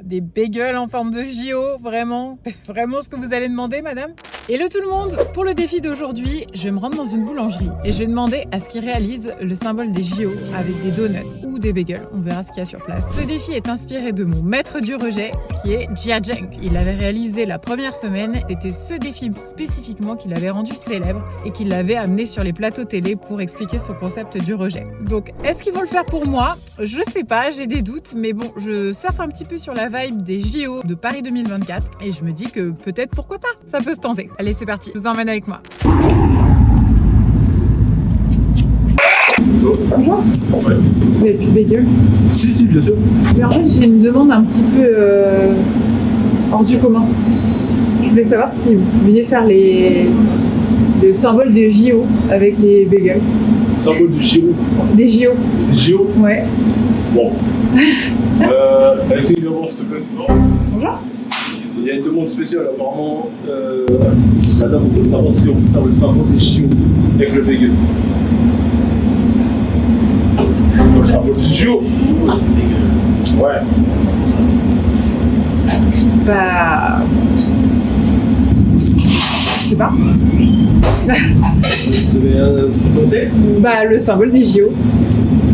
des bagels en forme de JO, vraiment. C'est vraiment ce que vous allez demander, madame? Hello tout le monde! Pour le défi d'aujourd'hui, je vais me rendre dans une boulangerie et je vais demander à ce qu'ils réalisent le symbole des JO avec des donuts ou des bagels. On verra ce qu'il y a sur place. Ce défi est inspiré de mon maître du rejet qui est Jia Zheng. Il l'avait réalisé la première semaine. C'était ce défi spécifiquement qui l'avait rendu célèbre et qui l'avait amené sur les plateaux télé pour expliquer son concept du rejet. Donc, est-ce qu'ils vont le faire pour moi? Je sais pas, j'ai des doutes, mais bon, je surfe un petit peu sur la vibe des JO de Paris 2024 et je me dis que peut-être pourquoi pas, ça peut se tenter. Allez, c'est parti, je vous emmène avec moi. Bonjour. Ouais. Vous avez plus de bagel? Si, bien sûr. Mais en fait, j'ai une demande un petit peu hors du commun. Je voulais savoir si vous pouviez faire le symbole des JO avec les bagels. Symbole du JO. Des JO. Des JO. Ouais. Bon. Avec une demande, s'il te plaît. Bonjour. Il y a une demande spéciale, apparemment. Madame, on peut savoir si on peut faire le symbole des JO avec le bagel. Le symbole du JO. Ouais. Bah. Je sais pas. Vous devez noter. Bah, le symbole des JO.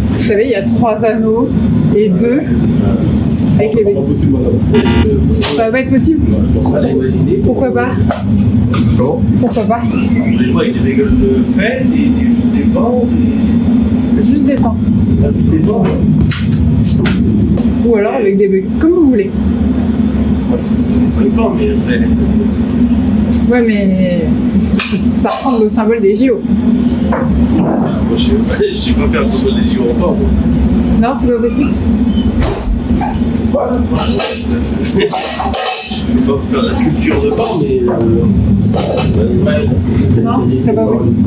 Vous savez, il y a 3 anneaux et 2 avec les C'est pas bagels. possible, madame. Ça va pas être possible? Pourquoi pas? Non. Pourquoi pas? Des fois, avec des bagels de fraises et juste des pains. Juste des pains. Juste des pains. Ou alors avec des bagels. Comme vous voulez. Moi, je suis pas, mais après. Ouais, mais ça ressemble au symbole des JO. Moi, je sais pas faire le symbole des JO encore. Non, c'est pas possible. Je peux pas faire la sculpture de pain, mais. Non, c'est pas possible.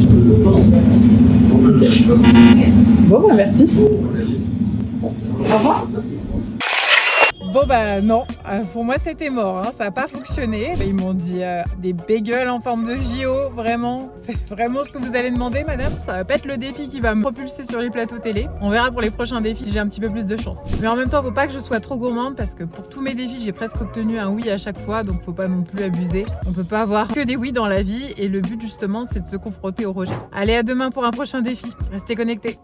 Bon, bah merci. Au revoir. Bon bah non, pour moi c'était mort, hein. Ça n'a pas fonctionné. Ils m'ont dit des bagels en forme de JO, vraiment. C'est vraiment ce que vous allez demander, madame? Ça va pas être le défi qui va me propulser sur les plateaux télé. On verra pour les prochains défis si j'ai un petit peu plus de chance. Mais en même temps, faut pas que je sois trop gourmande parce que pour tous mes défis, j'ai presque obtenu un oui à chaque fois, donc faut pas non plus abuser. On peut pas avoir que des oui dans la vie et le but justement, c'est de se confronter au rejet. Allez, à demain pour un prochain défi. Restez connectés.